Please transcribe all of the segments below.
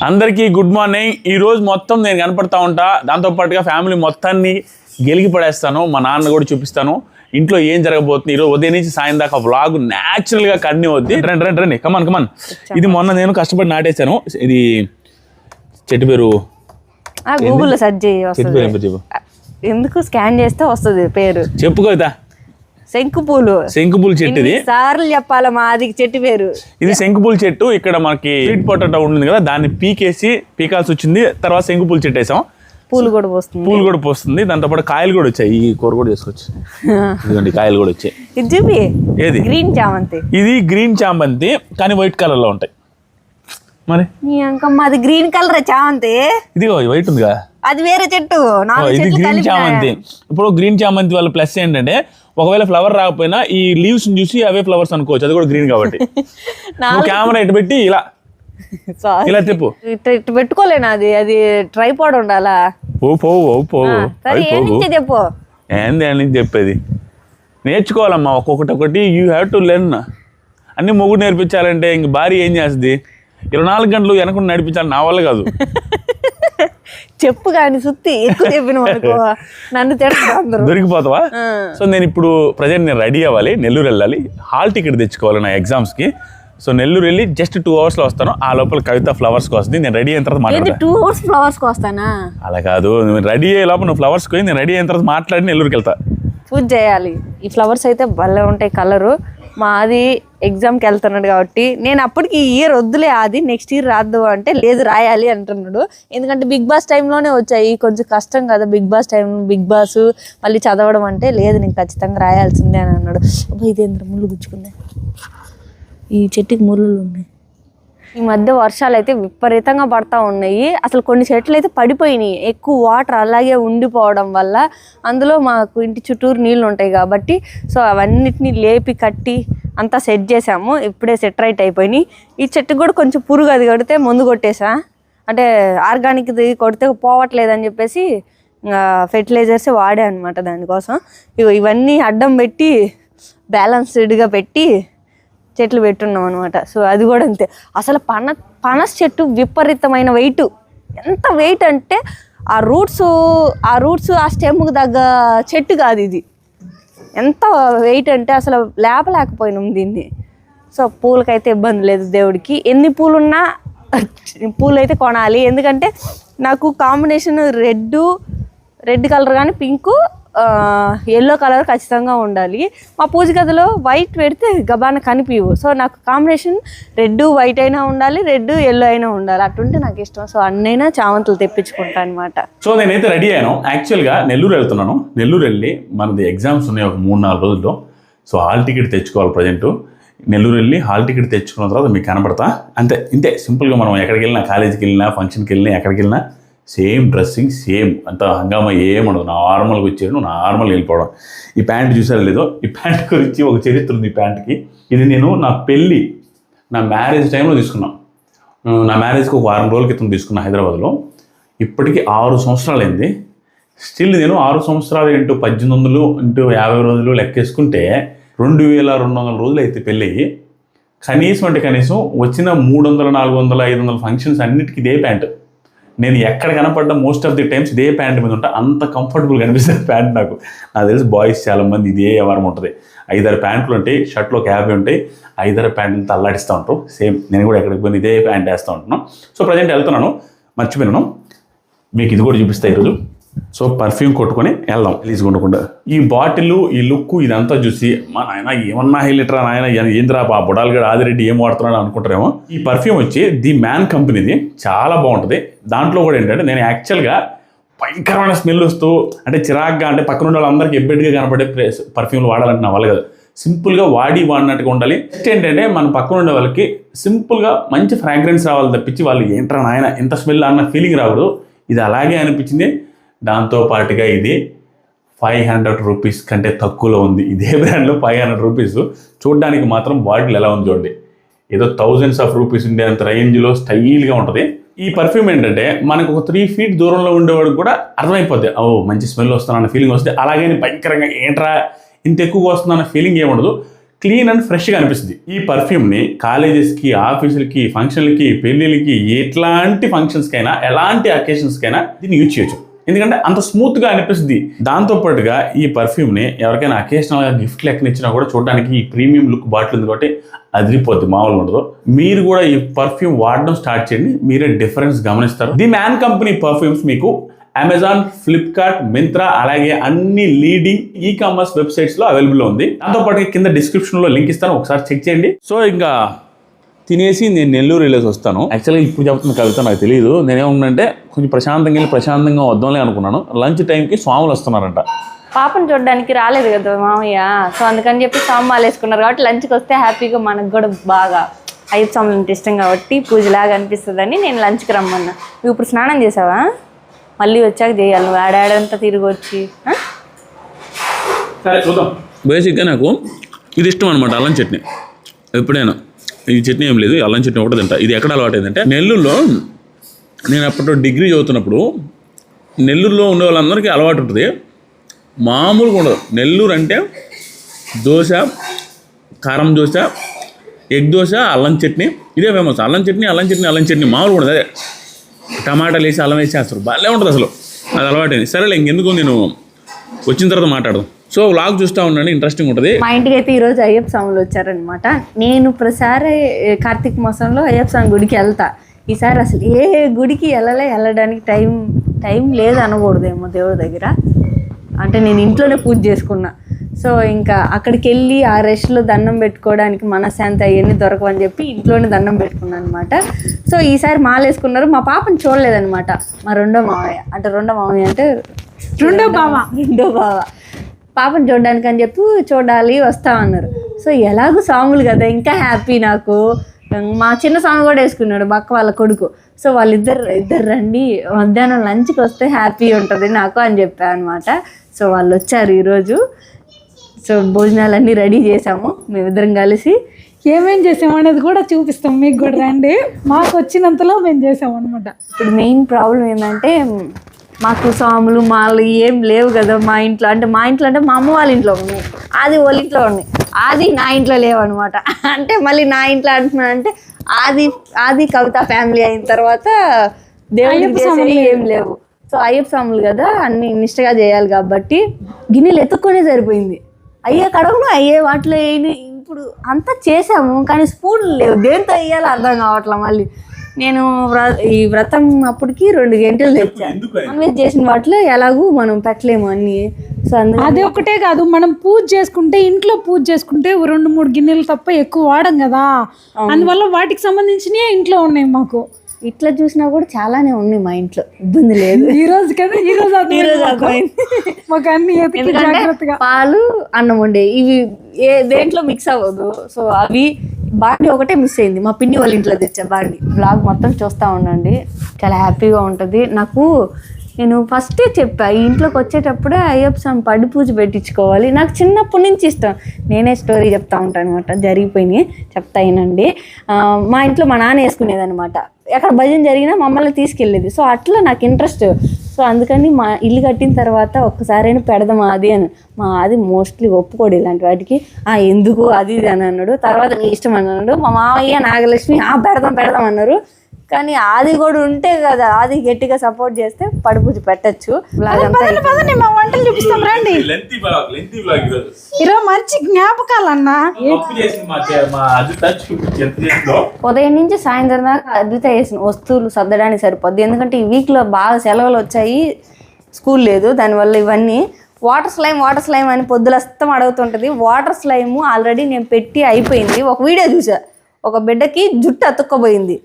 అందరికీ good morning. ఈ రోజు మొత్తం నేను కనపడతా ఉంటా, దాంతోపాటుగా ఫ్యామిలీ మొత్తాన్ని గెలిగి పడేస్తాను. మా నాన్న కూడా చూపిస్తాను ఇంట్లో ఏం జరగబోతుంది. ఈరోజు ఉదయం నుంచి సాయం దాకా వ్లాగ్ న్యాచురల్గా కంటిన్యూ అవుద్ది. రండి కమాన్. ఇది మొన్న నేను కష్టపడి నాటేశాను. ఇది చెట్టు పేరు గూగుల్లో సెర్చ్ చేయి, ఎందుకు స్కాన్ చేస్తే వస్తుంది పేరు. చెప్పు కవిత. శంకుపూలు చెట్టు. ఇది సార్లు చెప్పాలా మాది చెట్టు పేరు. ఇది శంకుపూల చెట్టు. ఇక్కడ మనకి స్వీట్ పొటాటో ఉంటుంది కదా, దాన్ని పీకాల్సి వచ్చింది. తర్వాత శంకుపూల చెట్టు వేసాం. పూలు కూడా పోస్తుంది. దాంతో పాటు కాయలు కూడా వచ్చాయి. ఈ కూర కూడా చేసుకోవచ్చు. ఇదిగోండి కాయలు కూడా వచ్చాయి. ఏది గ్రీన్ చామంతి. ఇది గ్రీన్ చామంతి కానీ వైట్ కలర్ లో ఉంటాయి. మరి మాది గ్రీన్ కలర్ చామంతి. ఇదిగో వైట్ ఉందిగా, అది వేరే చెట్టు. ఇది గ్రీన్ చామంతి. ఇప్పుడు గ్రీన్ చామంతి వల్ల ప్లస్ ఏంటంటే ఒకవేళ ఫ్లవర్ రాకపోయినా ఈ లీవ్స్ చూసి అవే ఫ్లవర్స్ అనుకోవచ్చు. అది కూడా గ్రీన్ కాబట్టి. కెమెరా ఇటు పెట్టి ఇలా చెప్పు. ఇటు పెట్టుకోలేను, అది ట్రైపాడ్ ఉండాలా. చెప్పు ఏంది చెప్పేది. నేర్చుకోవాలమ్మా ఒక్కొక్కటి. You have to learn. అన్ని మొగుడు నేర్పించాలంటే ఇంక భార్య ఏం చేస్తుంది? 24 గంటలు వెనకుండా నడిపించాలి. నా వల్ల కాదు. చెప్పు కానీ సుత్తి ఎక్కువ చెప్పిన నన్ను దొరికిపోతావా? సో నేను ఇప్పుడు ప్రజెంట్ నేను రెడీ అవ్వాలి, నెల్లూరు వెళ్ళాలి, హాల్ టికెట్ తెచ్చుకోవాలి నా ఎగ్జామ్స్కి. సో నెల్లూరు వెళ్ళి జస్ట్ 2 hours లో వస్తాను. ఆ లోపల కవిత ఫ్లవర్స్కి వస్తుంది. నేను రెడీ అయిన తర్వాత మాట్లాడతాను. 2 hours ఫ్లవర్స్కి వస్తానా? అలా కాదు, రెడీ అయ్యే లోపల నువ్వు ఫ్లవర్స్కి పోయి నేను రెడీ అయిన తర్వాత మాట్లాడి నెల్లూరుకి వెళ్తా. పూజ చేయాలి. ఈ ఫ్లవర్స్ అయితే భలే ఉంటాయి కలరు. మాది ఎగ్జామ్కి వెళ్తున్నాడు కాబట్టి నేను అప్పటికి ఈ ఇయర్ వద్దులే, అది నెక్స్ట్ ఇయర్ రాద్దు అంటే లేదు రాయాలి అంటున్నాడు. ఎందుకంటే బిగ్ బాస్ టైంలోనే వచ్చాయి, కొంచెం కష్టం కదా Bigg Boss time, Bigg Boss మళ్ళీ చదవడం అంటే లేదు నేను ఖచ్చితంగా రాయాల్సిందే అని అన్నాడు. ఇదేంద్ర ముళ్ళు గుచ్చుకున్నాయి, ఈ చెట్టుకి ముళ్ళు ఉన్నాయి. ఈ మధ్య వర్షాలు అయితే విపరీతంగా పడతా ఉన్నాయి. అసలు కొన్ని చెట్లు అయితే పడిపోయినాయి, ఎక్కువ వాటర్ అలాగే ఉండిపోవడం వల్ల. అందులో మాకు ఇంటి చుట్టూరు నీళ్ళు ఉంటాయి కాబట్టి సో అవన్నిటిని లేపి కట్టి అంతా సెట్ చేసాము. ఇప్పుడే సెట్ రైట్ అయిపోయినాయి. ఈ చెట్టుకు కూడా కొంచెం పురుగు అది కొడితే మందు కొట్టేసా, అంటే ఆర్గానిక్ది కొడితే పోవట్లేదని చెప్పేసి ఫెర్టిలైజర్స్ వాడే అనమాట దానికోసం. ఇవన్నీ అడ్డం పెట్టి బ్యాలెన్స్డ్గా పెట్టి చెట్లు పెట్టున్నాం అనమాట. సో అది కూడా అంతే. అసలు పనస చెట్టు విపరీతమైన వెయిట్. ఎంత వెయిట్ అంటే ఆ రూట్స్ ఆ స్టెమ్కి తగ్గ చెట్టు కాదు ఇది. ఎంత వెయిట్ అంటే అసలు లేపలేకపోయినాం దీన్ని. సో పూలకైతే ఇబ్బంది లేదు దేవుడికి. ఎన్ని పూలున్నా పూలు అయితే కొనాలి. ఎందుకంటే నాకు కాంబినేషన్ రెడ్ కలర్ కానీ పింకు ఎల్లో కలర్ ఖచ్చితంగా ఉండాలి. మా పూజ గదిలో వైట్ పెడితే గబాన కనిపించవు. సో నాకు కాంబినేషన్ రెడ్ వైట్ అయినా ఉండాలి, రెడ్ ఎల్లో అయినా ఉండాలి, అటుంటే నాకు ఇష్టం. సో అన్నైనా చామంతులు తెప్పించుకుంటా అనమాట. సో నేనైతే రెడీ అయ్యాను. యాక్చువల్గా నెల్లూరు వెళ్తున్నాను. నెల్లూరు వెళ్ళి మనది ఎగ్జామ్స్ ఉన్నాయి ఒక 3-4 రోజుల్లో. సో హాల్ టికెట్ తెచ్చుకోవాలి. ప్రజెంట్ నెల్లూరు వెళ్ళి హాల్ టికెట్ తెచ్చుకున్న తర్వాత మీకు కనపడతా. ఇంతే సింపుల్గా మనం ఎక్కడికి వెళ్ళినా, కాలేజీకి వెళ్ళినా, ఫంక్షన్కి వెళ్ళినా, ఎక్కడికి వెళ్ళినా సేమ్ డ్రెస్సింగ్, సేమ్ అంత హంగామా ఏముండదు. నార్మల్గా వచ్చేయడం, నార్మల్గా వెళ్ళిపోవడం. ఈ ప్యాంట్ చూసారో లేదో, ఈ ప్యాంట్ గురించి ఒక చరిత్ర ఉంది. ఈ ప్యాంట్కి ఇది నేను నా మ్యారేజ్ టైంలో తీసుకున్నాను. నా మ్యారేజ్కి ఒక 6 రోజుల క్రితం తీసుకున్నా హైదరాబాద్లో. ఇప్పటికీ 6 సంవత్సరాలు అయింది. స్టిల్ నేను 6 సంవత్సరాలు ఇంటూ 1800 ఇంటూ 50 రోజులు లెక్కేసుకుంటే 2200 రోజులు అయితే పెళ్ళి. కనీసం వచ్చిన 300, 400, 500 ఫంక్షన్స్ అన్నిటికీ ఇదే ప్యాంటు. నేను ఎక్కడ కనపడ్డా మోస్ట్ ఆఫ్ ది టైమ్స్ ఇదే ప్యాంట్ మీద ఉంటా. అంత కంఫర్టబుల్గా అనిపిస్తుంది ప్యాంట్ నాకు తెలిసి బాయ్స్ చాలామంది ఇదే వ్యవహారం ఉంటుంది. 5-6 ప్యాంట్లు ఉంటాయి, షర్ట్లో ఒక 50 ఉంటాయి. 5-6 ప్యాంట్లతో అల్లాడిస్తూ ఉంటారు. సేమ్ నేను కూడా ఎక్కడికి పోయిన ఇదే ప్యాంట్ వేస్తూ ఉంటున్నాను. సో ప్రజెంట్ వెళ్తున్నాను, మర్చిపోయినాను. మీకు ఇది కూడా చూపిస్తాను ఈరోజు. సో పర్ఫ్యూమ్ కొట్టుకొని వెళ్దాం ప్లీజ్ ఉండకుండా. ఈ బాటిల్, ఈ లుక్ ఇదంతా చూసి మా నాయన ఏమన్నా హైలైటరా నాయన, ఏంద్రా ఆ బొడాల్గడ ఆదిరెడ్డి ఏం వాడుతున్నాడు అనుకుంటారేమో. ఈ పర్ఫ్యూమ్ వచ్చి ది మ్యాన్ కంపెనీది, చాలా బాగుంటుంది. దాంట్లో కూడా ఏంటంటే నేను యాక్చువల్గా భయంకరమైన స్మెల్ వస్తూ అంటే చిరాగ్గా, అంటే పక్కన ఉన్న వాళ్ళందరికీ ఎబ్బెడ్గా కనపడే పర్ఫ్యూమ్లు వాడాలంటే నా వల్ల కాదు. సింపుల్గా వాడినట్టుగా ఉండాలి. నెక్స్ట్ ఏంటంటే మన పక్కన ఉండే వాళ్ళకి సింపుల్గా మంచి ఫ్రాగ్రెన్స్ రావాలి తప్పించి వాళ్ళు ఏంట్రా నాయన ఎంత స్మెల్ అన్న ఫీలింగ్ రాకూడదు. ఇది అలాగే అనిపించింది. దాంతోపాటుగా ఇది 500 రూపీస్ కంటే తక్కువలో ఉంది. ఇదే బ్రాండ్లో 500 రూపీస్. చూడడానికి మాత్రం బాటిల్ ఎలా ఉంది చూడండి, ఏదో thousands of rupees ఉండేంత రేంజ్లో స్టైల్గా ఉంటుంది. ఈ పర్ఫ్యూమ్ ఏంటంటే మనకు ఒక 3 feet దూరంలో ఉండేవాడికి కూడా అర్థమైపోద్ది, ఓ మంచి స్మెల్ వస్తుందన్న ఫీలింగ్ వస్తుంది. అలాగే భయంకరంగా ఏంట్రా ఇంత ఎక్కువగా వస్తుందన్న ఫీలింగ్ ఏముండదు. క్లీన్ అండ్ ఫ్రెష్గా అనిపిస్తుంది. ఈ పర్ఫ్యూమ్ని కాలేజెస్కి, ఆఫీసులకి, ఫంక్షన్లకి, పెళ్ళిళ్ళకి, ఎట్లాంటి ఫంక్షన్స్కైనా, ఎలాంటి అకేషన్స్కైనా దీన్ని యూజ్ చేయొచ్చు. ఎందుకంటే అంత స్మూత్గా అనిపిస్తుంది. దాంతోపాటుగా ఈ పర్ఫ్యూమ్ని ఎవరికైనా అకేషనల్గా గిఫ్ట్ లెక్కన ఇచ్చినా కూడా చూడడానికి ఈ ప్రీమియం లుక్ బాటిల్ ఉంది కాబట్టి అదిరిపోద్ది, మామూలుగా ఉండదు. మీరు కూడా ఈ పర్ఫ్యూమ్ వాడడం స్టార్ట్ చేయండి, మీరే డిఫరెన్స్ గమనిస్తారు. ది మ్యాన్ కంపెనీ పర్ఫ్యూమ్స్ మీకు అమెజాన్, ఫ్లిప్కార్ట్, మింత్రా అలాగే అన్ని లీడింగ్ ఈ కామర్స్ వెబ్సైట్స్లో అవైలబుల్ ఉంది. దాంతోపాటు కింద డిస్క్రిప్షన్లో లింక్ ఇస్తాను, ఒకసారి చెక్ చేయండి. సో ఇంకా తినేసి నేను నెల్లూరు వెళ్ళేసి వస్తాను. యాక్చువల్గా ఇప్పుడు చెప్తున్న కవిత నాకు తెలియదు. నేనేమన్నానంటే కొంచెం ప్రశాంతంగా వెళ్ళి ప్రశాంతంగా వద్దాంలే అనుకున్నాను. లంచ్ టైంకి స్వాములు వస్తున్నారంట. పాపను చూడడానికి రాలేదు కదా మామయ్య, సో అందుకని చెప్పి స్వామి వేసుకున్నారు కాబట్టి లంచ్కి వస్తే హ్యాపీగా మనకు కూడా బాగా అయ్యప్ప స్వాములు అంటే ఇష్టం కాబట్టి పూజలాగా అనిపిస్తుందని నేను లంచ్కి రమ్మన్నా. నువ్వు ఇప్పుడు స్నానం చేసావా? మళ్ళీ వచ్చాక చేయాలి, నువ్వు ఆడాడంతా తిరిగి వచ్చి. సరే చూద్దాం. బేసిక్గా నాకు ఇది ఇష్టం అనమాట, అల్లం చట్నీ. ఎప్పుడైనా ఈ చట్నీ ఏం లేదు, అల్లం చట్నీ ఒకటి తింటా. ఇది ఎక్కడ అలవాటు అయిందంటే నెల్లూరులో నేను అప్పట్లో డిగ్రీ చదువుతున్నప్పుడు నెల్లూరులో ఉండే వాళ్ళందరికీ అలవాటు ఉంటుంది, మామూలుగా ఉండదు. నెల్లూరు అంటే దోశ, కారం దోశ, ఎగ్ దోశ, అల్లం చట్నీ, ఇదే ఫేమస్. అల్లం చట్నీ, అల్లం చట్నీ, అల్లం చట్నీ మామూలుగా ఉండదు. అదే టమాటాలు వేసి అల్లం వేసి చేస్తారు, బాగానే ఉంటుంది అసలు. అది అలవాటైంది. సరేలే, ఇంకెందుకు నేను వచ్చిన తర్వాత మాట్లాడదాం. సో వ్లాగ్ చూస్తూ ఉండండి, ఇంట్రెస్టింగ్ ఉంటుంది. మా ఇంటికి అయితే ఈరోజు అయ్యప్ప స్వాములు వచ్చారనమాట. నేను ప్రతిసారి కార్తీక మాసంలో అయ్యప్ప స్వామి గుడికి వెళ్తా. ఈసారి అసలు ఏ గుడికి వెళ్ళడానికి టైం లేదు అనకూడదేమో దేవుడి దగ్గర. అంటే నేను ఇంట్లోనే పూజ చేసుకున్నా. సో ఇంకా అక్కడికి వెళ్ళి ఆ రెస్ట్లో దండం పెట్టుకోవడానికి మనశ్శాంతి అవన్నీ దొరకవని చెప్పి ఇంట్లోనే దండం పెట్టుకున్నాను అనమాట. సో ఈసారి మాల వేసుకున్నారు. మా పాపని చూడలేదనమాట. మా రెండో మావయ్య అంటే రెండో బావ పాపను చూడడానికి అని చెప్పి చూడాలి వస్తామన్నారు. సో ఎలాగో స్వాములు కదా, ఇంకా హ్యాపీ నాకు. మా చిన్న స్వామి కూడా వేసుకున్నాడు, బక్క వాళ్ళ కొడుకు. సో ఇద్దరు రండి, మధ్యాహ్నం లంచ్కి వస్తే హ్యాపీ ఉంటుంది నాకు అని చెప్పాను అనమాట. సో వాళ్ళు వచ్చారు ఈరోజు. సో భోజనాలన్నీ రెడీ చేసాము మేమిద్దరం కలిసి. ఏమేం చేసాము అనేది కూడా చూపిస్తాం మీకు కూడా, రండి. మాకు వచ్చినంతలో మేము చేసాము అనమాట. ఇప్పుడు మెయిన్ ప్రాబ్లం ఏంటంటే మాకు స్వాములు మాలు ఏం లేవు కదా మా ఇంట్లో. అంటే మా అమ్మ వాళ్ళ ఇంట్లో ఉన్నాయి, ఆది వాళ్ళ ఇంట్లో ఉన్నాయి, ఆది నా ఇంట్లో లేవు అనమాట. అంటే మళ్ళీ నా ఇంట్లో అంటున్నాను అంటే ఆది కవిత ఫ్యామిలీ అయిన తర్వాత దేవుడికి ఏం లేవు. సో అయ్యప్ప స్వాములు కదా, అన్ని నిష్టగా చేయాలి కాబట్టి గిన్నెలు ఎత్తుక్కొనే సరిపోయింది. అయ్యే కడవను అయ్యే వాటిలో ఇప్పుడు అంతా చేసాము కానీ స్పూన్లు లేవు, దేంతో వేయాలో అర్థం కావట్లా. మళ్ళీ నేను ఈ వ్రతం అప్పటికి 2 గంటలు తెచ్చాను. నాన్ వెజ్ చేసిన వాటిలో ఎలాగూ మనం పెట్టలేము అన్ని. సో అదే ఒకటే కాదు, మనం పూజ చేసుకుంటే ఇంట్లో పూజ చేసుకుంటే 2-3 గిన్నెలు తప్ప ఎక్కువ వాడం కదా, అందువల్ల వాటికి సంబంధించినవి ఇంట్లో ఉన్నాయి మాకు. ఇట్లా చూసినా కూడా చాలానే ఉన్నాయి మా ఇంట్లో, ఇబ్బంది లేదు. ఈ రోజు మాకు అన్ని జాగ్రత్తగా పాలు అన్నం వండే ఇవి దేంట్లో మిక్స్ అవ్వదు. సో అవి బాండి ఒకటే మిస్ అయింది, మా పిన్ని వాళ్ళ ఇంట్లో తెచ్చా బాండి. బ్లాగ్ మొత్తం చూస్తూ ఉండండి, చాలా హ్యాపీగా ఉంటుంది నాకు. నేను ఫస్టే చెప్పా, ఈ ఇంట్లోకి వచ్చేటప్పుడే అయ్యప్ప స్వామి పడి పూజ పెట్టించుకోవాలి. నాకు చిన్నప్పటి నుంచి ఇష్టం. నేనే స్టోరీ చెప్తా ఉంటాను అనమాట, జరిగిపోయినాయి చెప్తా అయినండి. మా ఇంట్లో మా నాన్న వేసుకునేదనమాట, ఎక్కడ భజన జరిగినా మమ్మల్ని తీసుకెళ్ళేది. సో అట్లా నాకు ఇంట్రెస్ట్. సో అందుకని మా ఇల్లు కట్టిన తర్వాత ఒక్కసారైనా పెడదాం అది అని. మా అది మోస్ట్లీ ఒప్పుకోడు ఇలాంటి వాటికి. ఎందుకు అది ఇది అని అన్నాడు. తర్వాత నీ ఇష్టం అన్నాడు. మా మావయ్య నాగలక్ష్మి పెడదాం అన్నారు. కానీ ఆది కూడా ఉంటే కదా, ఆది గట్టిగా సపోర్ట్ చేస్తే పడిపూజ పెట్టచ్చు. మా వంటలు చూపిస్తాం రండి. ఈరోజు మంచి జ్ఞాపకాలన్నా. ఉదయం నుంచి సాయంత్రం దాకా అద్భుత వేసిన వస్తువులు సర్దడానికి సరిపోద్ది. ఎందుకంటే ఈ వీక్లో బాగా సెలవులు వచ్చాయి, స్కూల్ లేదు. దానివల్ల ఇవన్నీ వాటర్ స్లైమ్ అని పొద్దులస్తం అడుగుతుంటుంది. వాటర్ స్లైమ్ ఆల్రెడీ నేను పెట్టి అయిపోయింది. ఒక వీడియో చూసా, ఒక బిడ్డకి జుట్టు అతుక్కపోయింది.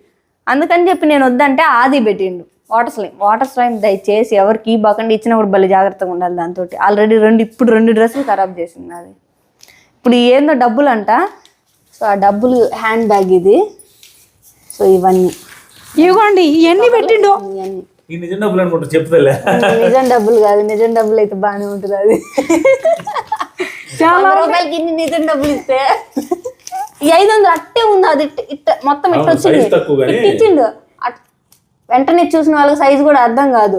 అందుకని చెప్పి నేను వద్దంటే ఆది పెట్టిండు వాటర్ స్లైమ్. దయచేసి ఎవరికి బాకండి, ఇచ్చినప్పుడు భలే జాగ్రత్తగా ఉండాలి దాంతో. ఆల్రెడీ 2 డ్రెస్సులు ఖరాబ్ చేసింది అది. ఇప్పుడు ఏందో డబ్బులు అంట. సో ఆ డబ్బులు హ్యాండ్ బ్యాగ్ ఇది. సో ఇవన్నీ ఇవ్వండి, ఇవన్నీ పెట్టిండు. నిజం డబ్బులు అనుకుంటా, చెప్తలే. నిజం డబ్బులు కాదు, నిజం డబ్బులు అయితే బాగానే ఉంటుంది. అది చాలా రూపాయలకి ఇన్ని నిజం డబ్బులు ఇస్తే 500 అట్టే ఉంది. అది ఇట్ట మొత్తం ఇట్ట వచ్చింది, ఇచ్చిండు. వెంటనే చూసిన వాళ్ళకి సైజు కూడా అర్థం కాదు.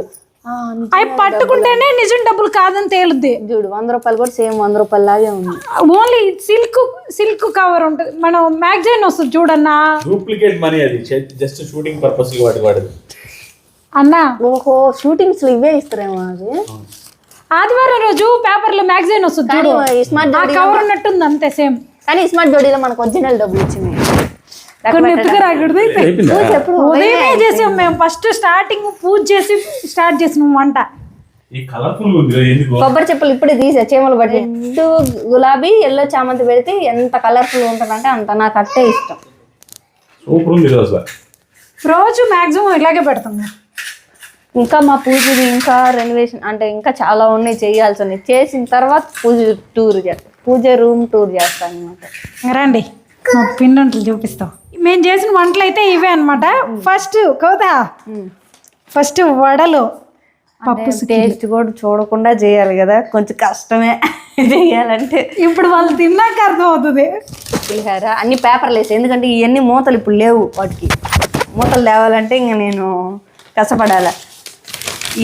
అవి పట్టుకుంటేనే నిజం డబ్బులు కాదని తేలుద్ది. చూడు 100 రూపాయలు కూడా సేమ్ 100 రూపాయలు లాగే ఉంది. ఓన్లీ సిల్క్ కవర్ ఉంటుంది. మనం మ్యాగజైన్ వస్తుంది చూడన్నా, డూప్లికేట్ మనీ అది, జస్ట్ షూటింగ్ పర్పస్ వాడదు అన్నా. ఓహో షూటింగ్స్ లో ఇవే ఇస్తారేమో. అది ఆదివారం రోజు పేపర్ లో మ్యాగజైన్ వస్తుంది చూడు, స్మార్ట్ ఆ కవర్ ఉన్నట్టుంది అంతే సేమ్. కానీ స్మార్ట్ జోడీలో మనకు ఒరిజినల్ డబ్బులు వచ్చింది. కొన్ని ఎత్తుగా రాకూడదు. ఉదయమే చేసాం మేము, ఫస్ట్ స్టార్టింగ్ పూజ చేసి స్టార్ట్ చేసినాం వంట. ఈ కలర్ఫుల్ ఉంది ఎందుకు? కొబ్బరి చెప్పులు ఇప్పుడే తీసా, చీమలు పట్టి. గులాబీ ఎల్లో చామంతి పెడితే ఎంత కలర్ఫుల్ ఉంటుందంటే అంత, నాకు అట్టే ఇష్టం. సూపర్ ఉంది అసలు. రోజు మాక్సిమం ఇలాగే పెడతాం. ఇంకా మా పూజది ఇంకా రెనోవేషన్ అంటే ఇంకా చాలా ఉన్నాయి చేయాల్సి ఉన్నాయి. చేసిన తర్వాత పూజ రూమ్ టూర్ చేస్తాను అనమాట. రండి పిండి వంటలు చూపిస్తాం. మేము చేసిన వంటలు అయితే ఇవే అనమాట. ఫస్ట్ వడలు, పప్పు. టేస్ట్ కూడా చూడకుండా చేయాలి కదా, కొంచెం కష్టమే చేయాలంటే. ఇప్పుడు వాళ్ళు తిన్నాక అర్థం అవుతుంది. పులిహార అన్ని పేపర్లు వేసి, ఎందుకంటే ఇవన్నీ మూతలు ఇప్పుడు లేవు, వాటికి మూతలు తేవాలంటే ఇంకా నేను కష్టపడాలి.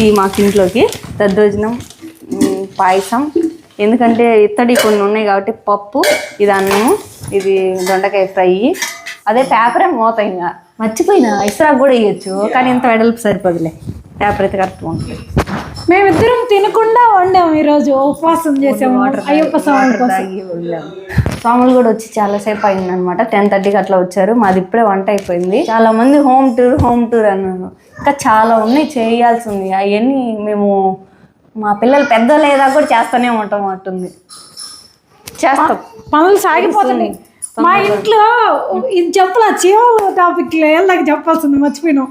ఈ మాకు ఇంట్లోకి దద్దోజనం, పాయసం, ఎందుకంటే ఇత్తడి కొన్ని ఉన్నాయి కాబట్టి పప్పు, ఇది అన్నము, ఇది దొండకాయ ఫ్రై. అదే పేపరే మూత. ఇంకా మర్చిపోయినా ఇస్రా కూడా వేయచ్చు, కానీ ఇంత వెడల్పు సరిపోదులే, పేపర్ అయితే కరెక్ట్ ఉంటుంది. మేమిద్దరం తినకుండా వండాము ఈరోజు, ఉపవాసం చేసాము అయ్యప్ప స్వామి కోసం. స్వాములు కూడా వచ్చి చాలాసేపు అయింది అనమాట. 10:30కి అట్లా వచ్చారు. మాది ఇప్పుడే వంట అయిపోయింది. చాలా మంది హోమ్ టూర్ అన్నారు. ఇంకా చాలా ఉన్నాయి చేయాల్సి ఉంది. అవన్నీ మేము మా పిల్లలు పెద్ద లేదా కూడా చేస్తూనే ఉంటాం అట్టుంది. చేస్తాం, పనులు సాగిపోతున్నాయి. మా ఇంట్లో ఇది చెప్పాల చీమల టాపిక్ నాకు చెప్పాల్సింది మర్చిపోయినాం.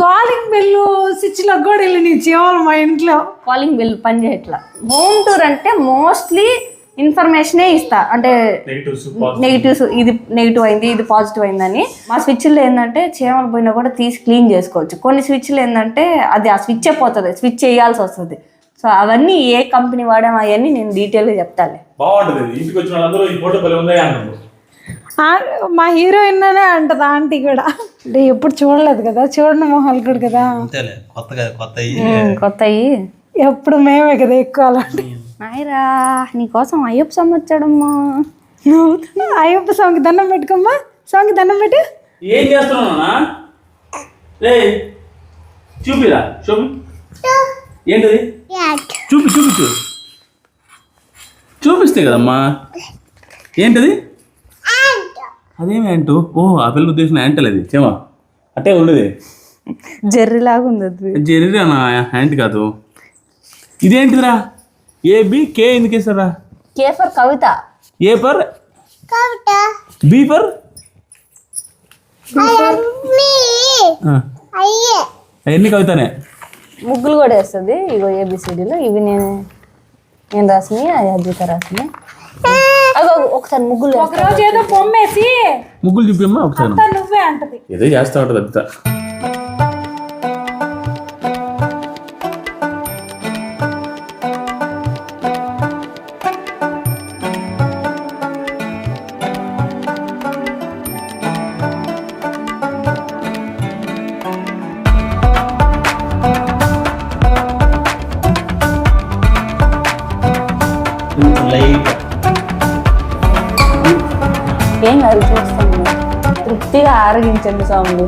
కాలింగ్ బెల్ స్విచ్ లో కూడా వెళ్ళి చీమలు మా ఇంట్లో. కాలింగ్ బెల్ పని చేయట్లా. హోమ్ టూర్ అంటే మోస్ట్లీ ఇన్ఫర్మేషనే ఇస్తా, అంటే నెగిటివ్స్, ఇది నెగిటివ్ అయింది, ఇది పాజిటివ్ అయిందని. మా స్విచ్లో ఏంటంటే చీమలు పోయినా కూడా తీసి క్లీన్ చేసుకోవచ్చు. కొన్ని స్విచ్లు ఏంటంటే అది ఆ స్విచ్చే పోతుంది, స్విచ్ చేయాల్సి వస్తుంది. సో అవన్నీ ఏ కంపెనీ వాడాము అవన్నీ నేను డీటెయిల్గా చెప్తాను. బాగుంటుంది. ఇంటికి వచ్చిన వాళ్ళందరూ ఈ ఫోటో బలి ఉందా అంటారు. మా హీరోయిన్ అనే అంటది ఆంటీ కూడా. అంటే ఎప్పుడు చూడలేదు కదా, చూడని మొహాలు కూడా కదా, కొత్తవి ఎప్పుడు మేమే కదా ఎక్కువ. అలాంటి నాయరా నీకోసం అయ్యప్ప స్వామి వచ్చాడమ్మా. అయ్యప్ప స్వామికి దండం పెట్టుకోమ్మా, స్వామికి దండం పెట్టు. ఏం చేస్తున్నావు? చూపిరా, ఏంటది? చూపించు. చూపిస్తే కదమ్మా. ఏంటది? అదేమి యాంటు? ఓహో, ఆ పిల్లలు ఉద్దేశం యాంటల్ అది చేమా అట్టే ఉండేది. జెర్రీలాగా ఉంది అది. జెర్రీ నా యాంట్ కాదు. ఇదేంటిదిరా? కే ఎందుకు వేస్తారా? K for Kavitha. A for Kavitha. B for అవన్నీ కవితనే. ముగ్గులు కూడా వేస్తుంది. ఇగో ఏబిసిడీలో ఇవి నేను రాసినవి, అది అద్భుత రాసినవి. అగో ఒకసారి ముగ్గులు ఒకరోజు ఏదో బొమ్మేసి ముగ్గులు చూపిమ్మా ఒకసారి. నువ్వే అంటది, ఏదో చేస్తా ఉంటుంది అద్భుత. ఏం కాదు, చూస్తాము. తృప్తిగా ఆరగించండి స్వాములు.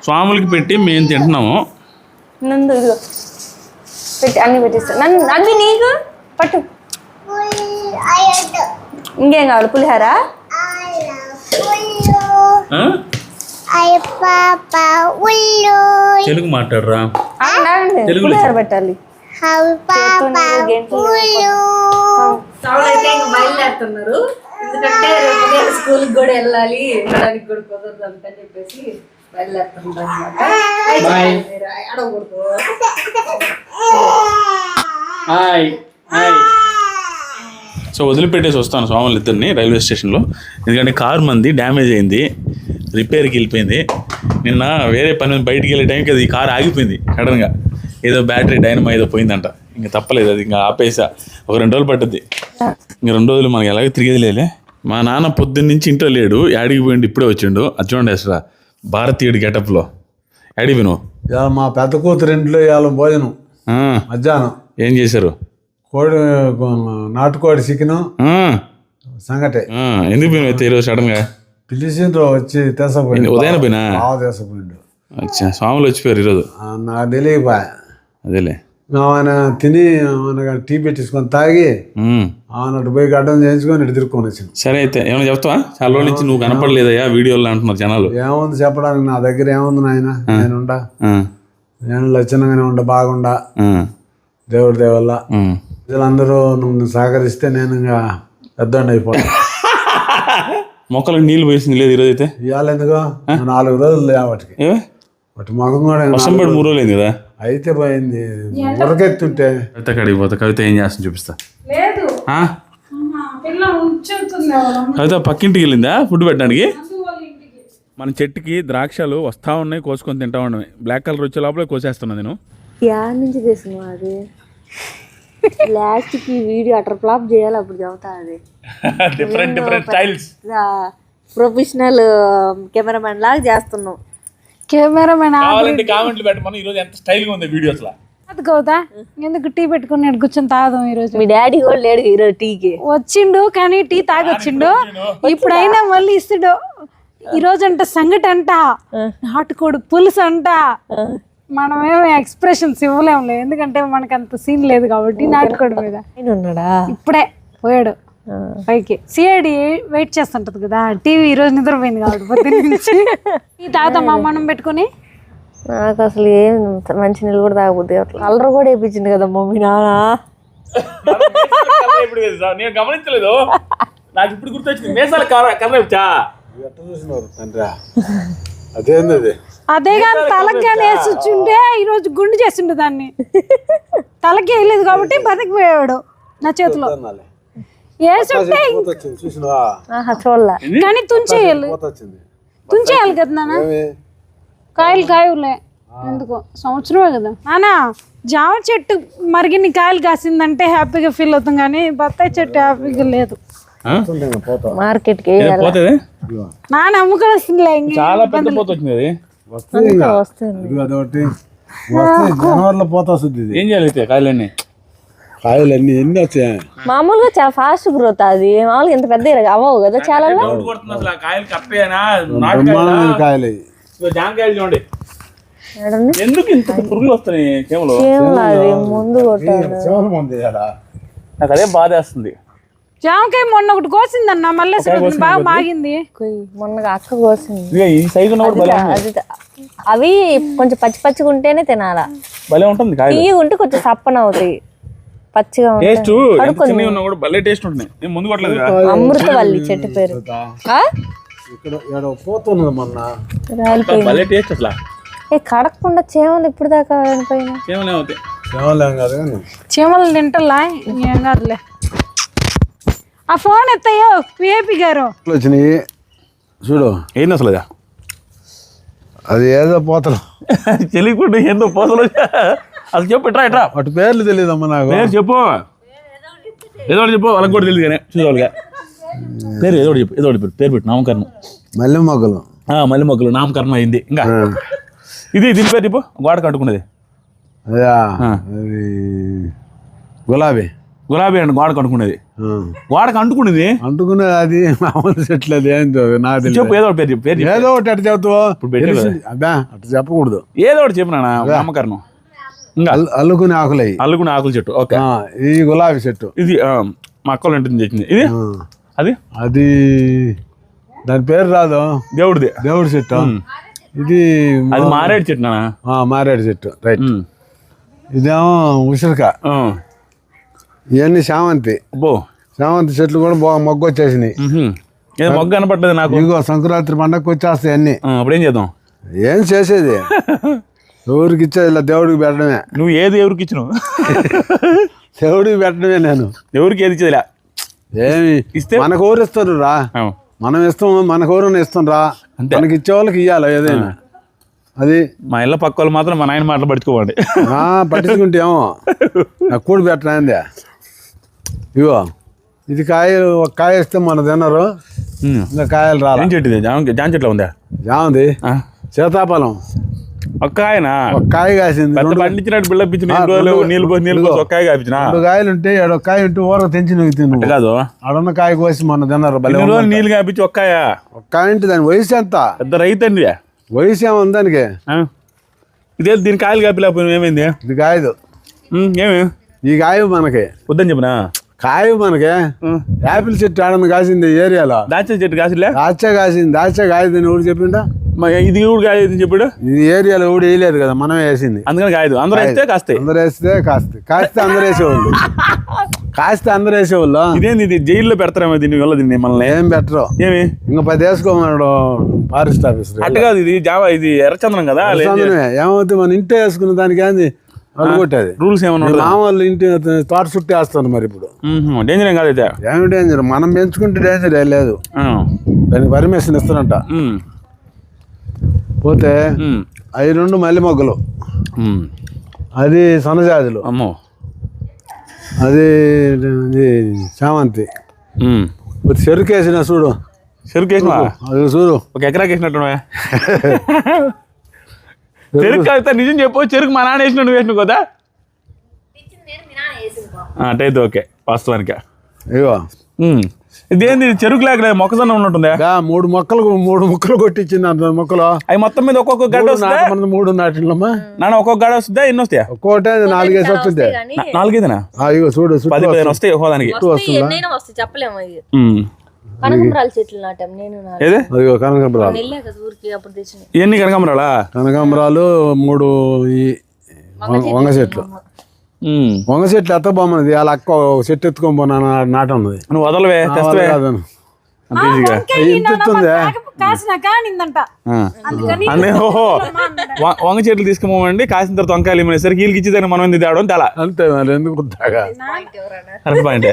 స్వాములకి పెట్టి మేము తింటున్నాము. నందు ఇదిగో పెట్టి అన్ని పెట్టిస్తా. నన్ను అవి నీకు పట్టు. ఇంకేం కావాలి? పులిహార, తెలుగు మాట్లాడరా. పులిహార పెట్టాలి. బయలుదేరుతున్నారు, ఎందుకంటే స్కూల్కి కూడా వెళ్ళాలి, వెళ్ళడానికి కూడా కుదరదు అని చెప్పేసి బయలుదేరుతున్నారు అన్నమాట. సో వదిలిపెట్టేసి వస్తాను స్వాములు ఇద్దరిని రైల్వే స్టేషన్లో, ఎందుకంటే కారు మంది డ్యామేజ్ అయింది. రిపేర్కి వెళ్ళిపోయింది. నిన్న వేరే పని మీద బయటికి వెళ్ళే టైంకి అది ఈ కారు ఆగిపోయింది సడన్గా. ఏదో బ్యాటరీ డైనమో ఏదో పోయిందంట. ఇంకా తప్పలేదు, అది ఇంకా ఆపేసా. ఒక 2 రోజులు పట్టుద్ది. ఇంక 2 రోజులు మనకి ఎలాగో తిరిగేది లేలే. మా నాన్న పొద్దున్న నుంచి ఇంట్లో లేడు, యాడికి పోయిండు, ఇప్పుడే వచ్చిండు. అది చూడండి అసలు భారతీయుడి గెటప్లో. యాడికి పోయినావు? ఇవాళ మా పెద్ద కూతురు ఇంట్లో ఇవాళ భోజనం మధ్యాహ్నం. ఏం చేశారు? కోడి, నాటుకోడి చికెను సంగటే. ఎందుకు పోయినావు ఈరోజు సడన్గా? పిలిచిండ్రు, వచ్చి తెసపోయింది. ఉదయం పోయినా? తెసపోయిండు. అచ్చా, స్వాములు వచ్చిపోయారు ఈరోజు. నాకు తెలియకపోయా. అదేలే. ఆయన తిని టీ పెట్టించుకొని తాగి అటు పోయి గడ్డం చేయించుకొని ఇటు తిరుక్కొని వచ్చింది. సరే అయితే ఏమైనా చెప్తావా? చాలా రోజుల నుంచి నువ్వు కనపడలేదయ్యా వీడియోలో అంటున్నారు జనాలు. ఏముంది చెప్పడానికి, నా దగ్గర ఏముంది నాయన. నేనుండా, నేను లక్షణంగానే ఉండ, బాగుండా దేవుడి దేవల్ల. ప్రజలందరూ నువ్వు సహకరిస్తే నేను ఇంకా పెద్దండి అయిపోతా. మొక్కలకు నీళ్ళు పోసింది లేదు ఈరోజు అయితే? ఇవాళ ఎందుకో 4 రోజులు వాటికి. వాటి మొఖం కూడా వర్షం పడి 3 రోజులు అయింది కదా. అయితే పోయింది ఉరకెత్తుంటే. కవిత కాడికి పోతా. కవిత ఏం చేస్తుంది చూపిస్తా. లేదు పిల్ల ఉంచుతుంది. కవిత పక్కింటికి వెళ్ళిందా ఫుడ్ పెట్టడానికి? మన చెట్టుకి ద్రాక్షలు వస్తా ఉన్నాయి, కోసుకొని తింటా ఉన్నాయి. బ్లాక్ కలర్ వచ్చే లోపలే కోసేస్తున్నా నేను. యాడ్ నుంచి చేసిన అది లాస్ట్కి వీడియో అటర్ ఫ్లాప్ చేయాలి, అప్పుడు చెబుతా. అది డిఫరెంట్ స్టైల్స్. ప్రొఫెషనల్ కెమెరామెన్ లాగా చేస్తున్నాం. కెమెరామెన్ కావాలంటే కామెంట్లు పెట్టమని. ఈరోజు ఎంత స్టైల్గా ఉంది వీడియోస్లో. అది కవుతా ఎందుకు టీ పెట్టుకుని కూర్చొని తాగదాం ఈరోజు. మీ డాడీ కూడా లేడు ఈరోజు టీకి. వచ్చిండు కానీ టీ తాగొచ్చిండు. ఇప్పుడైనా మళ్ళీ ఇస్తుడు. ఈరోజు అంట సంగటి అంట, నాటుకోడి పులుసు అంట. మనమేమో ఎక్స్ప్రెషన్స్ ఇవ్వలేములే, ఎందుకంటే మనకు అంత సీన్ లేదు కాబట్టి. నాటుకోడి మీద ఉన్నాడా? ఇప్పుడే పోయాడు పైకి. సిఐడి వెయిట్ చేస్తుంటది కదా, టీవీ ఈరోజు నిద్రపోయింది కాబట్టి పొద్దున్న నుంచి. టీ తాగుతామా మనం పెట్టుకుని? నాకు అసలు ఏం మంచి నీళ్ళు కూడా తాగబోద్ది. కలర్ కూడా వేయించింది కదా మమ్మీ నాన్న. నేను గమనించలేదు, నాకు ఇప్పుడు గుర్తొచ్చింది. మేసాల కర్ర వచ్చా అదేంది అదే కానీ తలకి కానీ వేసి వచ్చింటే ఈరోజు గుండు చేసిండు దాన్ని. తలకి వేయలేదు కాబట్టి బతికిపోయాడు నా చేతిలో. వేసుంటే చూడలే కానీ తుంచేయాలి, తుంచేయాలి కదా నాన్న. కాయలు కాయలే ఎందుకో సంవత్సరమే కదా నాన్న. జామ చెట్టు మరిగిన్ని కాయలు కాసిందంటే హ్యాపీగా ఫీల్ అవుతాం, కానీ బత్తాయి చెట్టు హ్యాపీగా లేదు. మార్కెట్కి నాన్న అమ్ముకొని వస్తుందిలే. చాలా పెద్ద పోత వచ్చింది అది. అదొకటి జనవరిలో పోతా వస్తుంది. ఏం చేయాలి అయితే కాయలన్నీ? కాయలన్నీ ఎన్ని వచ్చాయి? మామూలుగా చాలా ఫాస్ట్ గ్రోత్. అది మామూలుగా ఇంత పెద్ద అవ్వవు కదా. చాలా కాయలు జామకాయలు చూడండి ఎందుకు ఇంత పురుగులు వస్తున్నాయి. కేవలం అది ముందు కొట్టాను. నాకు అదే బాధేస్తుంది. జామకాయ మొన్న ఒకటి కోసిందన్న, మళ్ళీ బాగా మాగింది. మొన్న అక్క కోసింది. ఈ సైజు అవి కొంచెం పచ్చి పచ్చిగా ఉంటేనే తినాలా. భలే ఉంటుంది. తీయగా ఉంటే కొంచెం సప్పన అవుతాయి, పచ్చిగా టేస్ట్ కూడా భలే టేస్ట్ ఉంటుంది. నేను ముందు కొట్టలేదు. అమృతవల్లి చెట్టు పేరు. భలే టేస్ట్ అసలు. కడగకుండా చేమలు ఇప్పుడు దాకా పైన చీమలు తింటలా ఏం కాదులే. ఆ ఫోన్ ఎత్తయ్యో విఐపి గారు వచ్చినాయి చూడు. ఏంది అసలు అది ఏదో పోతలు తెలియకుండా ఏందో పోతలు. అది చెప్పు ఎట్రా ఎట్రా. వాటి పేర్లు తెలియదమ్మా నాకు. పేరు చెప్పు, ఏదో చెప్పు. వాళ్ళకి కూడా తెలియదు కానీ చూసేవాళ్ళగా. పేరు ఏదో చెప్పు, ఏదో పేరు పెట్టు. నామకరణం. మల్లె మొగ్గలు. మల్లె మొగ్గలు నామకరణం అయింది. ఇంకా ఇది దీని పేరు చెప్పు. గోడ కట్టుకునేది గులాబీ. గులాబీ అండి గోడ కట్టుకునేది. గోడకు అంటుకునేది అంటుకునేది అది మామూలు చెట్లు. అది ఏంటో నాకు చెప్పు. ఏదో ఒకటి పేరు చెప్పు. ఏదో ఒకటి అటు చెబుతావు. అబ్బా అటు చెప్పకూడదు. ఏదో ఒకటి చెప్పు నాన్న. నామకరణం. ఇంకా అల్లుకునే ఆకులు. అల్లుకునే ఆకుల చెట్టు. ఓకే. ఈ గులాబీ చెట్టు ఇది మా అక్కలు ఇంటిని తెచ్చింది. ఇది అది అది దాని పేరు రాదు. దేవుడిది. దేవుడి చెట్టు ఇది. అది మారేడు చెట్టు నాన్న. మారేడు చెట్టు రైట్. ఇదేమో ఉసిరిక. ఇవన్నీ శామంతి. శామంతి చెట్లు కూడా బాగా మొగ్గు వచ్చేసినాయి. మొగ్గు కనపడ్డది నాకు. ఇంకో సంక్రాంతి పండగకి వచ్చేస్తాయి అన్ని. అప్పుడు ఏం చేద్దాం? ఏం చేసేది ఎవరికి ఇచ్చేది ఇలా దేవుడికి పెట్టడమే. నువ్వు ఏది ఎవరికి ఇచ్చినావు? దేవుడికి పెట్టడమే. నేను ఎవరికి ఏది ఇచ్చేదిలా. ఏమి ఇస్తే మనకు ఊరిస్తారు రా. మనం ఇస్తాం, మనకు ఎవరైనా ఇస్తాం రా, మనకి ఇచ్చే వాళ్ళకి ఇవ్వాలి ఏదైనా. అది మా ఇళ్ళ పక్క వాళ్ళు మాత్రం మా నాయన మాటలు పట్టుకోవండి. పట్టించుకుంటే ఏమో నాకు కూడి పెట్టరాందే. ఇగో ఇది కాయ, ఒక కాయ ఇస్తే మన తిన్నారు, ఇంకా కాయలు రాలి. ఏం చెట్టు ఇది? జామ చెట్లు ఉందా? జాముంది, సీతాఫలం ఒక్క కాయనా? ఒక కాయ కాసింది. పెద్ద పండించినట్టు బిల్డప్ ఇచ్చిన నీళ్ళు పోసి ఒక్క కాయ కాపించిన. 2 కాయలు ఉంటే ఒక కాయ ఉంటే ఊరకు తెంచి నువ్వు తిను కాదు, ఆడున్న కాయ కోసి మన తిన్నారు. నీళ్ళు కాపించి ఒక్క కాయ. ఒక కాయ అంటే దాని వయసు ఎంత? పెద్ద రైతు అండి. వయసు ఏముంది దానికి? ఇదే దీని కాయలు కాపిలేకపోయినా ఏమైంది? ఇది కాయదు. ఏమి ఈ కాయ మనకి వద్దని చెప్పినా కాయ మనకి. యాపిల్ చెట్టు ఆడని కాసింది ఏరియాలో. దాచే చెట్టు కాసిలే? దాచా కాసింది. దాచా కాయదని ఎవడు చెప్పిండా? ఇది కూడా కాయదని చెప్పాడు. ఇది ఏరియాలో ఎవడు వేయలేదు కదా, మనమే వేసింది. అందుకని కాయదు. అందరూ వేస్తే కాస్తాయి. అందరూ వేస్తే కాస్తే అందరూ వేసేవాళ్ళు. కాస్తే అందరూ వేసేవాళ్ళు. ఇదేంది ఇది? జైల్లో పెడతారేమో దీని వల్ల. దీన్ని మనల్ని ఏం పెట్టరు. ఏమి ఇంకా 10 వేసుకోమన్నాడు ఫారెస్ట్ ఆఫీసర్. అట్ట కాదు, ఇది జావా, ఇది ఎర్రచందనం కదా. ఏమవుతుంది, మన ఇంట్లో వేసుకున్న దానికి ఏంది అడుగుంటుంది. రూల్స్ ఏమన్నా మామూలు ఇంటి తోట చుట్టూ వేస్తాను. మరి ఇప్పుడు డేంజర్ ఏం కాదు. ఏమి డేంజర్? మనం పెంచుకుంటే డేంజర్ ఏ లేదు. దానికి పర్మిషన్ ఇస్తారంట. పోతే అవి 2 మల్లె మొగ్గలు, అది సన్నజాజులు, అమ్మో అది చామంతి. చెరుకు వేసిన చూడు. చెరుకు వేసినా? అది చూడు, 1 ఎకరాకి వేసినట్టు. చెరుకు అయితే నిజం చెప్పు. చెరుకు మా నాన్న వేసినట్టు వేసిన కదా. అటైతే ఓకే వాస్తవానికి. ఇగో ఇదేంది చెరుకు లేక మొక్కజొన్న ఉన్నట్టుందా? 3 ముక్కలు కొట్టించింది. అంత మొక్కలు అవి మొత్తం మీద ఒక్కొక్క గడ్డ వస్తుందా? 3 నాటిల్లమ్మా నాన్న. ఒక్కొక్క గడ్డ వస్తుందా? ఎన్ని వస్తాయా? ఒక్కోటే 4 వస్తుంది. 4 ఇగో చూడు, 10-15 వస్తాయి హోదానికి. చెప్పలేము. కనకాంబరాల చెట్లు నాటాం నేను. ఏదే అదిగో కనకాంబరాలు. ఇవన్నీ కనకాంబరాలా? కనకాంబరాలు 3 ఈ వంగ చెట్లు. వంగ చెట్లు ఎత్త బాగున్నది. వాళ్ళ అక్క చెట్టు ఎత్తుకొని పోనా నాట ఉన్నది. నువ్వు వదలవే, తెస్తవే. వంగ చెట్లు తీసుకుపోమండి, కాసిన తర్వాత వంకాయలు ఇమ్మనేసరికి వీళ్ళకి ఇచ్చేదాన్ని మనం ఎందుకు తేవడం తెల. అంతే మరి, ఎందుకు కరెక్ట్ పాయింట్.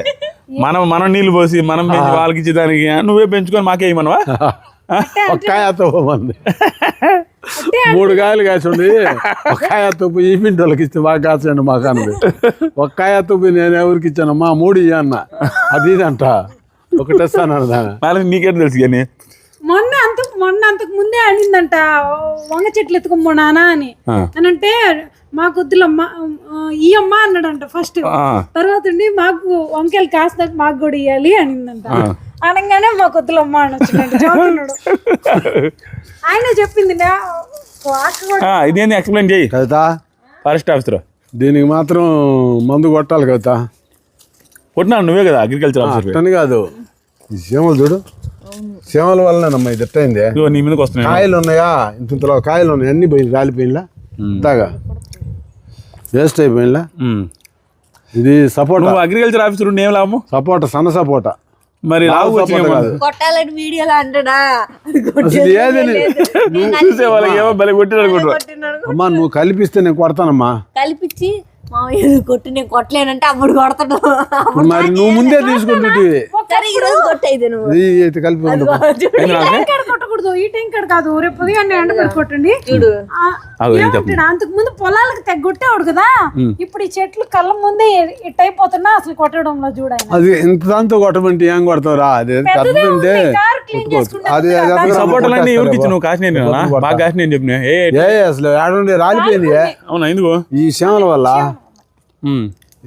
మనం నీళ్ళు పోసి మనం పెంచి వాళ్ళకి ఇచ్చేదానికి నువ్వే పెంచుకొని మాకే ఇవ్వమనవా? ఒక కాయ ఎత్తపోమంది. 3 కాయలు కాచండి. ఒక కాయ ఎత్తపోయి ఈ పిండి వాళ్ళకి ఇస్తే బాగా కాచండి మాకు అన్నది. ఒక కాయ ఎత్తపోయి నేను ఎవరికి ఇచ్చానమ్మా 3 ఇయ్యన్న. అది ఇదంట ఒకటి ఇస్తాను దాన్ని. నీకేం తెలుసు కానీ మొన్న అంతకు ముందే అనిందంట, వంగ చెట్లు ఎత్తుకోమో నానా అని అంటే మాకు వద్దులమ్మా ఈ అమ్మ అన్నాడంట ఫస్ట్. తర్వాత మాకు వంకాయలు కాస్తాక మాకు కూడా ఇవ్వాలి అనిందంట. అనగానే మాకు వద్దులమ్మా అని వచ్చిందంట. చదువుతున్నాడు ఆయన చెప్పింది. ఇదేంది ఎక్స్ప్లెయిన్ చేయి కవిత, ఫారెస్ట్ ఆఫీసర్. దీనికి మాత్రం మందు కొట్టాలి కవిత. కొట్టినా నువ్వే కదా అగ్రికల్చర్ ఆఫీసర్. అని కాదు, ఈ సీమలు చూడు, సీమల వల్లనేనమ్మా ఇది ఎట్టయింది. నీ మీదకి వస్తున్నాయి. కాయలు ఉన్నాయా, ఇంతలో కాయలు ఉన్నాయి, అన్ని పోయి రాలిపోయినలా, ఇంతగా వేస్ట్ అయిపోయినలా. ఇది సపోటా. అగ్రికల్చర్ ఆఫీసర్ ఏం లాభం? సపోటా, సన్న సపోటా. మరి కొట్టాలని వీడియోలో అంటాడా? చూసే వాళ్ళకి ఏమో బలి కొట్టినాడు. అమ్మా నువ్వు కలిపిస్తే నేను కొడతానమ్మా. కలిపించి కొట్టి నేను కొట్టలేనంటే అప్పుడు కొడతాడు. మరి నువ్వు ముందే తీసుకుంటుంది. కలిపి కొట్టకూడదు, ఈ టైం కాడ కాదు, రేపు ఉదయాన్నే ఎండబెట్టి కొట్టండి. అంతకు ముందు పొలాలకు తెగొట్టేవాడు కదా, ఇప్పుడు ఈ చెట్లు కళ్ళ ముందే ఇట్ అయిపోతున్నా అసలు కొట్టడంలో చూడ. అది ఇంత దాంతో కొట్టమంటే ఏం కొడతావురా? అది పెద్దంటే అది సపోర్టాలన్నీ ఎవరికి ఇచ్చి నువ్వు కాసిన బాగా కాసిన చెప్పిన అసలు ఆడండి రాలిపోయింది. అవునా? ఎందుకు? ఈ సేమల వల్ల.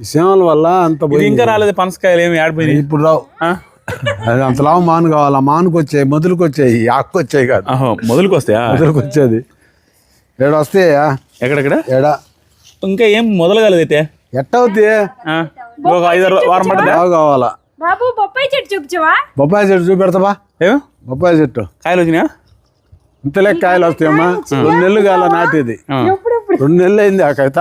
ఈ సేమల వల్ల అంత ఇంకా రాలేదు. పనసకాయలు ఏమి ఆడిపోయినాయి ఇప్పుడు రావు. అది అంత లావు మాను కావాలా? మానుకు వచ్చాయి, మొదలుకు వచ్చాయి, ఆకు వచ్చాయి కాదు. మొదలుకు వస్తాయా? మొదలుకు వచ్చేది ఏడ వస్తాయా? ఎక్కడెక్కడ ఏడా ఇంకా ఏం మొదలు కాలేదైతే ఎట్టవుతాయి? 5-6 వారం పడ్డా కావాలా? బాబు బొప్పాయి చెట్టు చూపించవా? బొప్పాయి చెట్టు చూపెడతావా? బొప్పాయి చెట్టు కాయలు వచ్చినాయా? ఇంత లెక్క కాయలు వస్తాయమ్మా. 2 నెలలు కాల నాటేది. 2 నెలలు అయింది ఆ కవిత.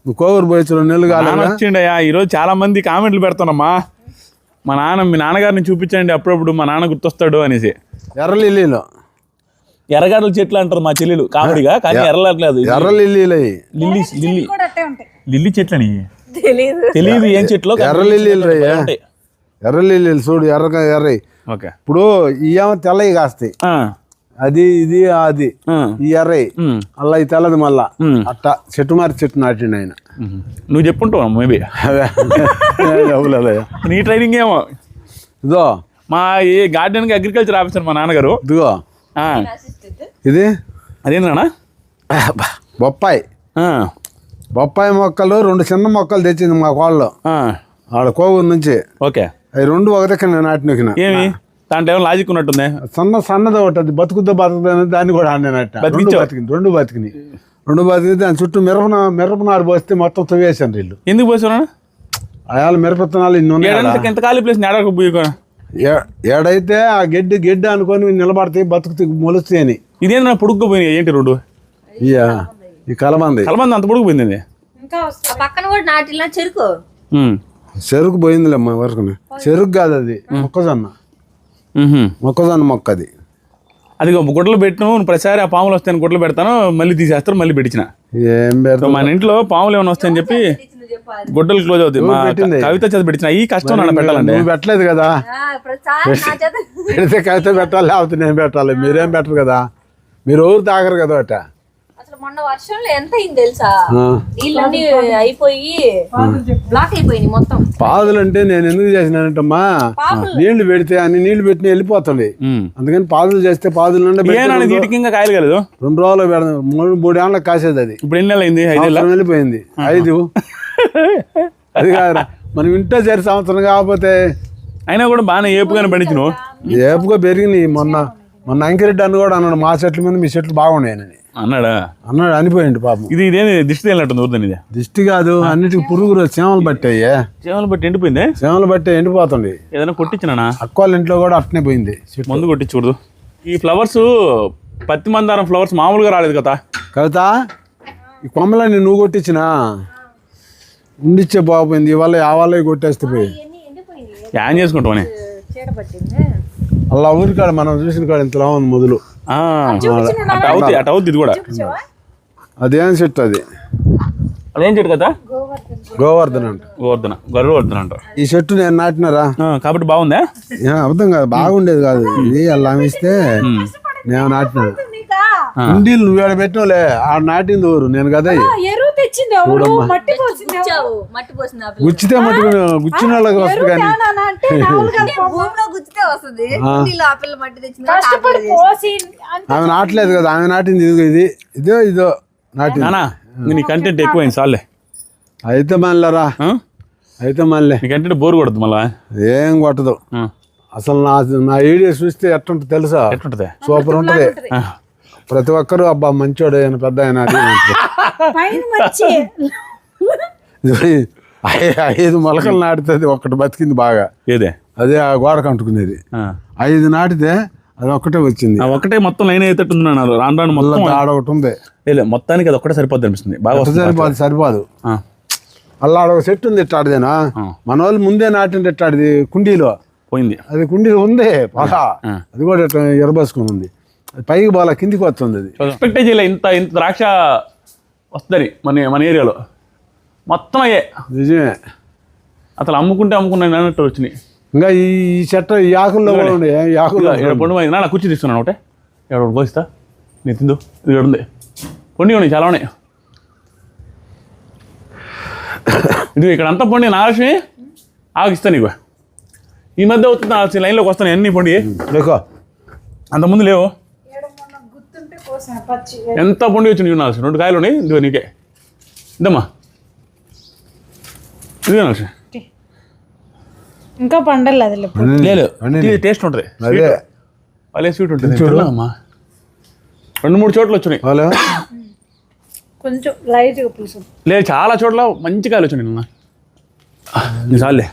నువ్వు కోవూరు పోయి 2 నెలలు కాల వచ్చిండయా. ఈరోజు చాలా మంది కామెంట్లు పెడుతున్నామ్మా, మా నాన్న మీ నాన్నగారిని చూపించండి అప్పుడప్పుడు మా నాన్న గుర్తొస్తాడు అనేసి. ఎర్ర లిల్లీలో ఎర్రగడ్డల చెట్లు అంటారు మా చెల్లెలు కామెడీగా, కానీ ఎర్రలేదు. ఎర్ర లిల్లీలు లిల్లీ చెట్లని తెలియదు ఏం చెట్లు. ఎర్ర లిల్లీలు ఎర్ర లిల్లీలు చూడు, ఎర్రగా ఎర్ర ఓకే. ఇప్పుడు ఇవేమో తెల్లవి కాస్తాయి, అది ఇది అది ఈ ఎర్రయి అలా ఈ తెల్లది మళ్ళా అట్టా చెట్టు మారి చెట్టు నాటిండి ఆయన. నువ్వు చెప్పుంటావు మేబీ నీ ట్రైనింగ్ ఏమో. ఇదో మా ఈ గార్డెన్కి అగ్రికల్చర్ ఆఫీసర్ మా నాన్నగారు. ఇదిగో ఇది అదేంటన్నా బొప్పాయి మొక్కలు 2 చిన్న మొక్కలు తెచ్చింది మా కోళ్ళు ఆడ కోవూరు నుంచి. ఓకే. అవి 2 ఒకటే నేను నాటిన. ఏమి దాంట్లో ఏమో లాజిక్ ఉన్నట్టుంది. సన్నది ఒకటి అది బతుకుతో దాన్ని కూడా ఆడినట్ట. 2 బతికి దాని చుట్టూ మిరపనారు పోస్తే మొత్తం తవ్వేసాను వీళ్ళు. ఎందుకు పోసాను? అయాల మిరపత్తనాలు ఇన్ని ఉన్నాయి. ఎంత ఖాళీ ప్లేస్ ఏడైతే ఆ గడ్డి అనుకొని నిలబడితే బతుకుతూ మొలుస్తాయి అని. ఇదేంటి పొడుక్కుపోయినాయి ఏంటి 2? ఈ కలబంది అంత పొడుగుపోయింది. పక్కన కూడా నాటిలా చెరుకు పోయిందిలేమ్మా వరకు. చెరుకు కాదు అది, మొక్కజొన్న మొక్క అది. అది గుడ్డలు పెట్టిన ప్రతిసారి ఆ పాములు వస్తాయని గుడ్డలు పెడతాను, మళ్ళీ తీసేస్తారు, మళ్ళీ పెట్టించిన. ఏం పెడతాం మన ఇంట్లో పాములు ఏమైనా వస్తాయని చెప్పి గుడ్డలు క్లోజ్ అవుతాయి. మా కవిత చేత పెట్టిన. ఈ కష్టం నన్ను పెట్టాలండి. నువ్వు పెట్టలేదు కదా, పెడితే కవిత పెట్టాలి, లేకపోతే నేను పెట్టాలి. మీరేం పెట్టరు కదా, మీరు ఊరు తాగరు కదా అట. మొన్న వర్షంలో ఎంత అయింది తెలుసా, నీళ్ళన్నీ అయిపోయి బ్లాక్ అయిపోయింది మొత్తం. పాదులు అంటే నేను ఎందుకు చేసినానంటమ్మా, నీళ్లు పెడితే అన్ని నీళ్లు పెట్టిన వెళ్ళిపోతుంది. అందుకని పాదులు చేస్తే పాదులు కాయలు కలదు. 2 రోజులు పెడదాం, 3 ఏళ్ళకి కాసేది అది. ఇప్పుడు ఎన్ని అయింది? 5 ఏళ్ళు వెళ్ళిపోయింది. 5 అది కాదురా, మనం ఇంట్లో సరి సంవత్సరం కాకపోతే అయినా కూడా బాగానే ఏపుగానే పండించు. ఏపుగా పెరిగినాయి. మొన్న అంకిరెడ్డి అన్న కూడా అన్నాడు, మా చెట్ల మీద మీ చెట్లు బాగున్నాయని అన్నాడు. అనిపోయింది పాపం. ఇదేమి దిష్టి తేలినట్టుంది ఊరిదని. ఇది దిష్టి కాదు, అన్నిటికి పురుగులు చేమలు పట్టాయి. చేమలు బట్టి ఎండిపోయింది. చేమలు బట్టి ఎండిపోతుంది. ఏదైనా కొట్టించినా అక్కోళ్ళ ఇంట్లో కూడా అట్నే పోయింది. మందు కొట్టించకూడదు. ఈ ఫ్లవర్స్ పత్తి మందారం ఫ్లవర్స్ మామూలుగా రాలేదు కదా కవిత. ఈ కొమ్మలన్నీ నువ్వు కొట్టించినా ఉండిచ్చే బాగుపోయింది. ఇవాళ ఆవాళ్ళ కొట్టేస్తే పోయి యాన్ చేసుకుంటామని అలా ఊరికాడ మనం చూసిన కాడ ఇంతలా ఉంది మొదలు. అటు అవుద్ది ఇది కూడా. అదేం చెట్టు అది? అదేం చెట్టు కదా? గోవర్ధన అంట. గరువర్ధన అంట. ఈ చెట్టు నేను నాటినారా కాబట్టి బాగుందా? అర్థం కాదు, బాగుండేది కాదు. ఇది అలా ఇస్తే నేను నాటినాను. కుండీలు నువ్వు ఏడ పెట్టినోలే, ఆడ నాటింది ఊరు నేను కదా. గుచ్చితే మట్టి గుచ్చిన వాళ్ళకి వస్తుంది కానీ ఆమె నాటలేదు కదా. ఆమె నాటింది ఇదో నాటింది. నీ కంటెంట్ ఎక్కువైంది సార్లే. అయితే మళ్ళరా అయితే మళ్ళీ నీ కంటెంట్ బోర్ కొడదు. మళ్ళా ఏం కొట్టదు అసలు. నా వీడియో చూస్తే ఎట్టుంటుంది తెలుసా? ఎట్లుంటది? సూపర్ ఉంటది. ప్రతి ఒక్కరు అబ్బా మంచోడు ఆయన పెద్ద ఆయన అది 5 మొలకలు నాటుతుంది, ఒకటి బతికింది బాగా. ఏదే అదే ఆ గోడకు అంటుకునేది. 5 నాటితే అది ఒక్కటే వచ్చింది. ఒకటే మొత్తం లైన్ అయ్యేటట్టున్నారు. రాను మొత్తం ఆడ ఒకటి ఉంది. మొత్తానికి అది ఒక్కటే సరిపోద్ది అనిపిస్తుంది. బాగా సరిపోదు. అలా ఆడ ఒక చెట్టు ఉంది ఇట్టాడిదేనా, మన వాళ్ళు ముందే నాటింది ఇట్టాడిది కుండీలో పోయింది. అది కుండీలో ఉంది అలా, అది కూడా ఇట్లా ఎరబోసుకుని ఉంది. పైకి బాగా కిందికి వస్తుంది. అది ఎక్స్పెక్ట్ చేయలే ఇంత ద్రాక్ష వస్తుంది మన ఏరియాలో. మొత్తం అయ్యే నిజమే. అసలు అమ్ముకున్నాను అన్నట్టు వచ్చినాయి. ఇంకా ఈ చెట్టు ఈ ఆకుల్లో కూడా ఉండే ఆకుల్లో పండు నా కుర్చీ తీసుకున్నాను ఒకటే ఎవరు కోస్తా నేను తిందు. ఇది ఉంది పండి ఉన్నాయి, చాలా ఉన్నాయి. ఇది ఇక్కడ అంతా పండి నాగలక్ష్మి ఆగిస్తాను. నీకు ఈ మధ్య అవుతుంది లైన్లోకి వస్తాను అన్ని పండి. అంతకుముందు లేవు. ఎంత పండి వచ్చి నీకు నాగలక్ష్మి? 2 కాయలు ఉన్నాయి. ఇదిగో నీకే ఇద్దమ్మా. ఇదిగో నాగలక్ష్మి ఇంకా పండలేదు. లేదు టేస్ట్ ఉంటుంది. వాళ్ళే స్వీట్ ఉంటుంది. చూడమ్మా 2-3 చోట్ల వచ్చినాయి. కొంచెం లైట్గా పులుసు లేదు, చాలా చోట్ల మంచి కాయలు వచ్చినాయి. నిన్న చాలే.